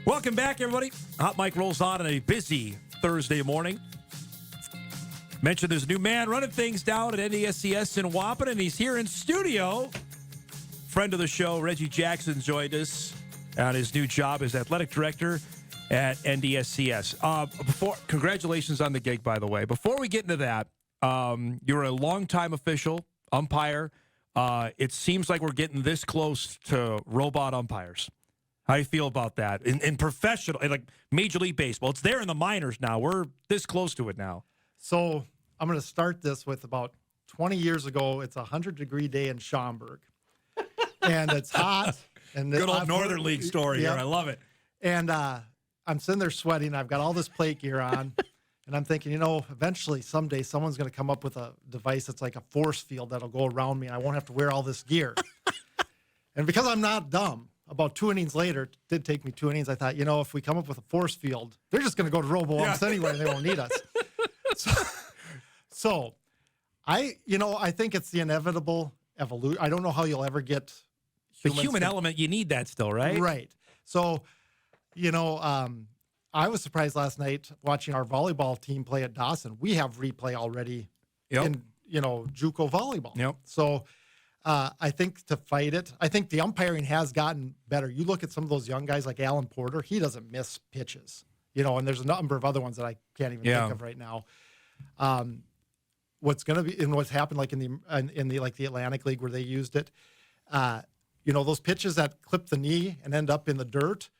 Welcome back, everybody. Hot Mic rolls on a busy Thursday morning. Mentioned there's a new man running things down at NDSCS in Waupun, and he's here in studio. Friend of the show, Reggie Jackson, joined us on his new job as athletic director at NDSCS. Congratulations on the gig, by the way. Before we get into that, you're a longtime official, umpire. It seems like we're getting this close to robot umpires. How do you feel about that? In professional, like Major League Baseball, it's there in the minors now. We're this close to it now. So I'm going to start this with about 20 years ago. It's a 100-degree day in Schaumburg, and it's hot. And Good old Northern League story here. I love it. And I'm sitting there sweating. I've got all this plate gear on, and I'm thinking, eventually, someday, someone's going to come up with a device that's like a force field that'll go around me, and I won't have to wear all this gear. And because I'm not dumb, about 2 innings later, it did take me 2 innings, I thought, if we come up with a force field, they're just going to go to robo-umps anyway, and they won't need us. So I think it's the inevitable evolution. I don't know how you'll ever get the human element. You need that still, right? Right. So, I was surprised last night watching our volleyball team play at Dawson. We have replay already in, JUCO volleyball. Yep. So I think to fight it, I think the umpiring has gotten better. You look at some of those young guys like Alan Porter, he doesn't miss pitches, and there's a number of other ones that I can't even think of right now. What's going to be, and what's happened like in the Atlantic League where they used it, those pitches that clip the knee and end up in the dirt,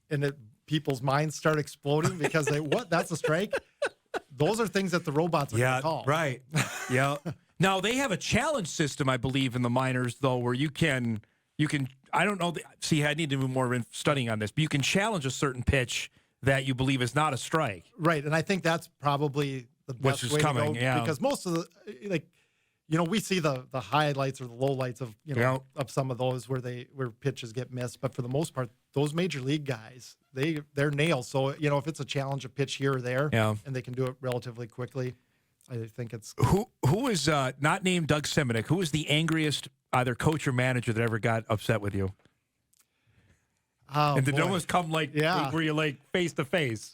and people's minds start exploding because that's a strike. Those are things that the robots are going to call. Right. Yeah. Now they have a challenge system, I believe, in the minors though, where you can. I don't know. I need to do more studying on this, but you can challenge a certain pitch that you believe is not a strike. Right, and I think that's probably the best way to go, because most of the we see the highlights or the lowlights of of some of those where pitches get missed, but for the most part, those major league guys, they're nails. So if it's a challenge, a pitch here or there, and they can do it relatively quickly, I think it's who is not named Doug Simonik. Who is the angriest either coach or manager that ever got upset with you? Oh, and did it almost come were you like face to face?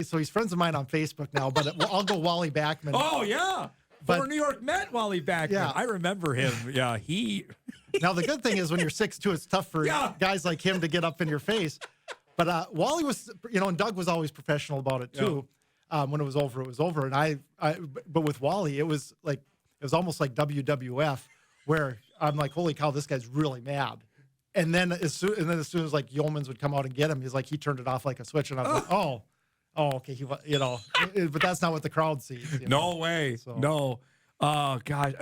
So he's friends of mine on Facebook now, but I'll go Wally Backman. Oh yeah, former New York Met Wally Backman. Yeah, I remember him. Yeah, he. Now the good thing is when you're 6'2", it's tough for guys like him to get up in your face. But Wally was, and Doug was always professional about it too. When it was over, it was over. And but with Wally, it was almost like WWF, where I'm like, holy cow, this guy's really mad. And then as soon as like Yeomans would come out and get him, he turned it off like a switch, and I was like, oh, okay, but that's not what the crowd sees. No way, so. No. Oh God,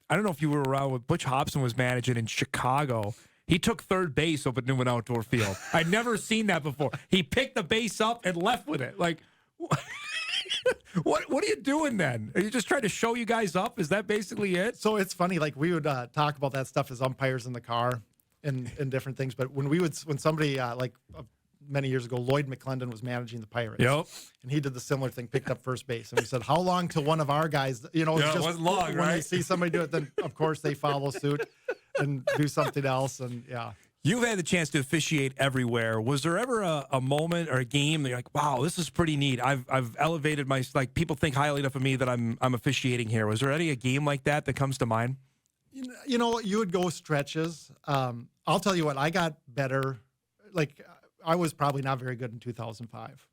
I don't know if you were around when Butch Hobson was managing in Chicago. He took third base up at Newman Outdoor Field. I'd never seen that before. He picked the base up and left with it. Like, what are you doing then? Are you just trying to show you guys up? Is that basically it? So it's funny. Like we would talk about that stuff as umpires in the car and different things. But when somebody many years ago, Lloyd McClendon was managing the Pirates. Yep. And he did the similar thing, picked up first base. And we said, how long till one of our guys, it wasn't long, when right? they see somebody do it, then of course they follow suit and do something else. And You've had the chance to officiate everywhere. Was there ever a moment or a game that you're like, wow, this is pretty neat. I've elevated people think highly enough of me that I'm officiating here. Was there a game like that comes to mind? You would go stretches. I'll tell you what, I got better. I was probably not very good in 2005.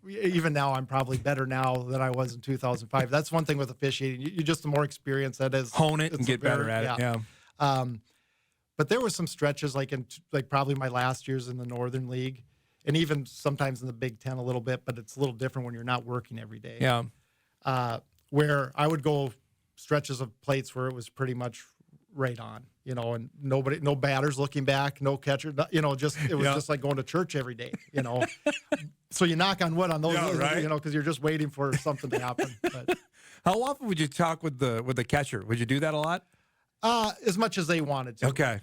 Even now, I'm probably better now than I was in 2005. That's one thing with officiating. You just the more experience that is. Hone it and get better at it. Yeah. But there were some stretches in probably my last years in the Northern League, and even sometimes in the Big Ten a little bit. But it's a little different when you're not working every day. Yeah. Where I would go stretches of plates where it was pretty much right on, and no batters looking back, no catcher, it was just like going to church every day, So you knock on wood on those, right? Because you're just waiting for something to happen. But how often would you talk with the catcher? Would you do that a lot? As much as they wanted to. Okay.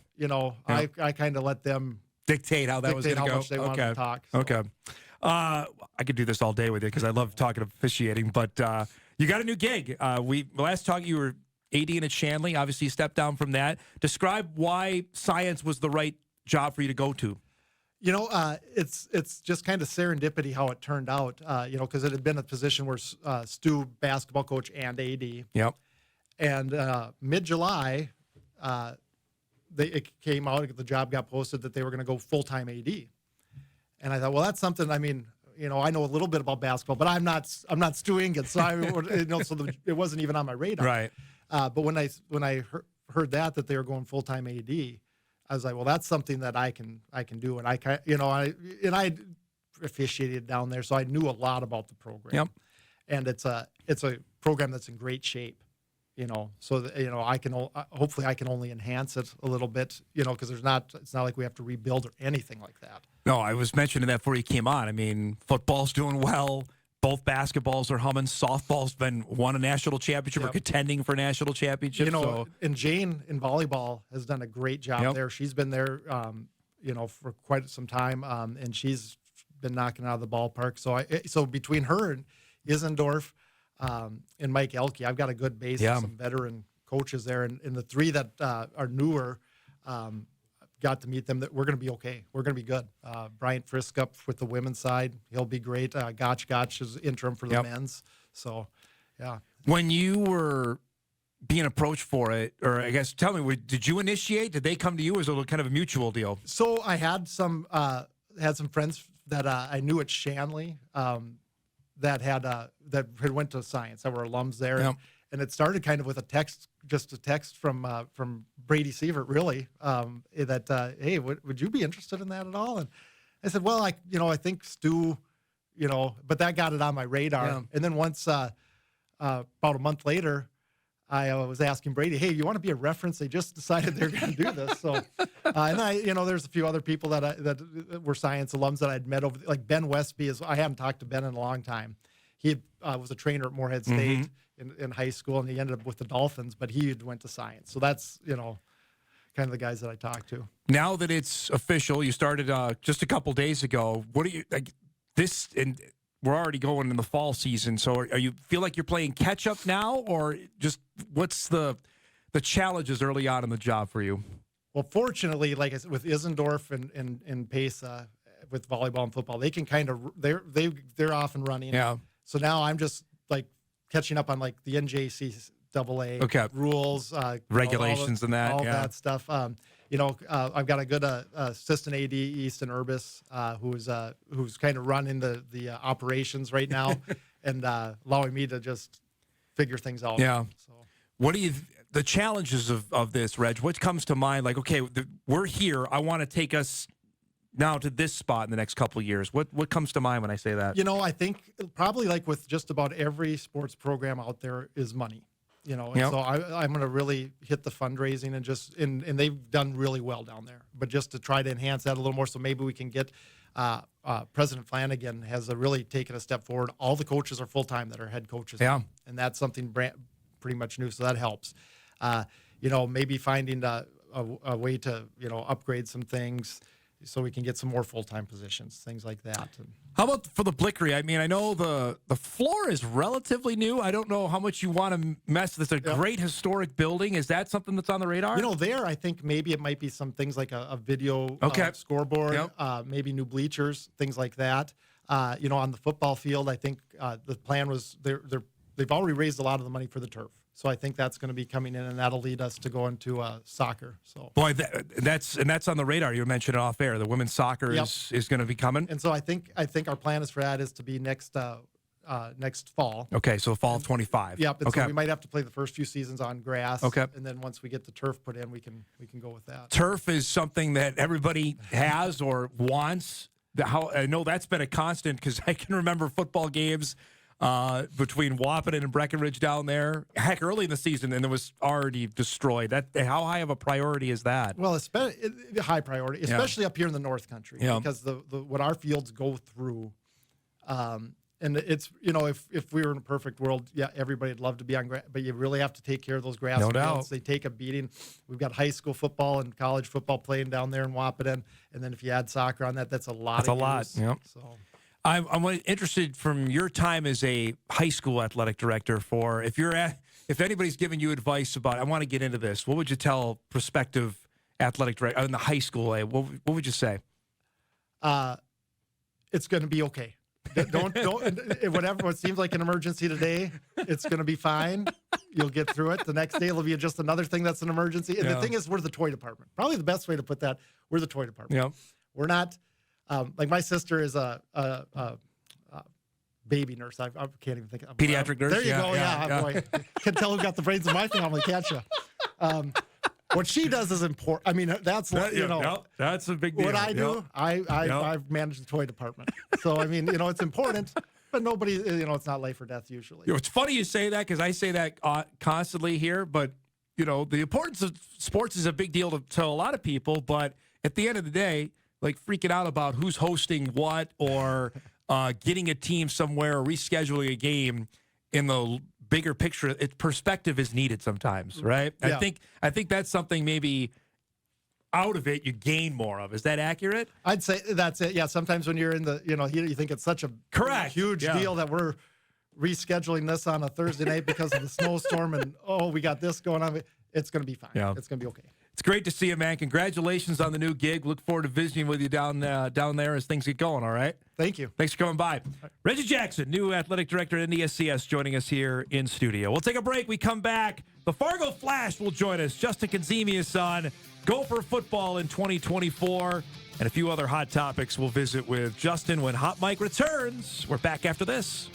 I kind of let them dictate how that was going to go. How much they wanted to talk. So. Okay. I could do this all day with you because I love talking officiating. But you got a new gig. Last talk you were AD at Shanley. Obviously, you stepped down from that. Describe why science was the right job for you to go to? It's just kind of serendipity how it turned out, because it had been a position where Stu, basketball coach and AD. Yep. And mid-July, it came out, the job got posted that they were going to go full-time AD. And I thought, well, that's something, I mean, I know a little bit about basketball, but I'm not Stu Inget, so it wasn't even on my radar. Right. But when I heard that they were going full-time AD, I was like, well, that's something that I can do. And I officiated down there, so I knew a lot about the program. Yep. And it's a program that's in great shape, so that, hopefully I can only enhance it a little bit, because it's not like we have to rebuild or anything like that. No, I was mentioning that before you came on. I mean, football's doing well. Both basketballs are humming. Softball's won a national championship or contending for a national championship. And Jane in volleyball has done a great job there. She's been there, for quite some time, and she's been knocking out of the ballpark. So between her and Isendorf and Mike Elke, I've got a good base of some veteran coaches there. And the three that are newer, got to meet them, that we're going to be okay. We're going to be good. Bryant Frisk up with the women's side. He'll be great. Gotch is interim for the men's. So, yeah. When you were being approached for it, or I guess, tell me, did you initiate? Did they come to you, or was it kind of a mutual deal? So I had some friends that I knew at Shanley that went to science, that were alums there. Yep. And it started kind of with a text from Brady Sievert, really, that, hey, would you be interested in that at all? And I said, well, I think Stu, but that got it on my radar. Yeah. And then once, about a month later, I was asking Brady, hey, you want to be a reference? They just decided they're going to do this. So, and there's a few other people that were science alums that I'd met over, like Ben Westby. I haven't talked to Ben in a long time. He was a trainer at Moorhead State in high school, and he ended up with the Dolphins, but he went to science. So that's, kind of the guys that I talked to. Now that it's official, you started just a couple days ago. What do you like this? And we're already going in the fall season. So are you feel like you're playing catch up now, or just what's the challenges early on in the job for you? Well, fortunately, like I said, with Isendorf and Pace, with volleyball and football, they can kind of they're off and running. Yeah. So now I'm just like catching up on like the NJCAA rules, regulations, and that stuff. I've got a good assistant AD, Easton Urbis, who's kind of running the operations right now, and allowing me to just figure things out. Yeah. So, what do you? The challenges of this, Reg? What comes to mind? Like, okay, we're here. I want to take us now to this spot in the next couple of years. What comes to mind when I say that? I think probably like with just about every sports program out there is money. And so I'm going to really hit the fundraising and they've done really well down there. But just to try to enhance that a little more, so maybe we can get President Flanagan has really taken a step forward. All the coaches are full-time that are head coaches. Yeah. And that's something pretty much new, so that helps. Maybe finding a way to, upgrade some things so we can get some more full-time positions, things like that. How about for the Blickery? I mean, I know the floor is relatively new. I don't know how much you want to mess with. It's a great historic building. Is that something that's on the radar? There, I think maybe it might be some things like a video scoreboard, maybe new bleachers, things like that. On the football field, I think the plan was they've already raised a lot of the money for the turf. So I think that's going to be coming in, and that'll lead us to go into soccer. So, boy, that's on the radar. You mentioned it off air. The women's soccer is going to be coming, and so I think our plan is for that is to be next fall. Okay, so fall of 25. Yep. And so we might have to play the first few seasons on grass. Okay. And then once we get the turf put in, we can go with that. Turf is something that everybody has or wants. I know that's been a constant because I can remember football games between Wahpeton and Breckenridge down there, heck, early in the season, and it was already destroyed. How high of a priority is that? Well, high priority, especially up here in the North Country, because what our fields go through, and it's if we were in a perfect world, everybody'd love to be on grass, but you really have to take care of those grass fields. Doubt. They take a beating. We've got high school football and college football playing down there in Wahpeton, and then if you add soccer on that, that's a lot. That's a lot. Yep. So. I'm interested from your time as a high school athletic director if anybody's giving you advice about, I want to get into this, what would you tell prospective athletic director in the high school? What would you say? It's going to be okay. Don't whatever. What seems like an emergency today, it's going to be fine. You'll get through it. The next day, it'll be just another thing that's an emergency. And the thing is, we're the toy department. Probably the best way to put that. We're the toy department. Yeah. We're not like my sister is a baby nurse. I can't even think of pediatric nurse. There you go. Yeah. Boy, can tell who got the brains in my family, can't you? What she does is important. I mean, that's that's a big deal. What I do, I've managed the toy department. So I mean, it's important, but nobody, it's not life or death usually. It's funny you say that because I say that constantly here. But the importance of sports is a big deal to a lot of people. But at the end of the day, like freaking out about who's hosting what or getting a team somewhere or rescheduling a game in the bigger picture, perspective is needed sometimes, right? Yeah. I think that's something maybe out of it you gain more of. Is that accurate? I'd say that's it. Yeah. Sometimes when you're in the, you think it's such a huge deal that we're rescheduling this on a Thursday night because of the snowstorm and we got this going on. It's going to be fine. Yeah. It's going to be okay. It's great to see you, man. Congratulations on the new gig. Look forward to visiting with you down there as things get going, all right? Thank you. Thanks for coming by. Reggie Jackson, new athletic director at NDSCS, joining us here in studio. We'll take a break. We come back. The Fargo Flash will join us. Justin Kazemia's son. Gopher football in 2024. And a few other hot topics we'll visit with Justin when Hot Mike returns. We're back after this.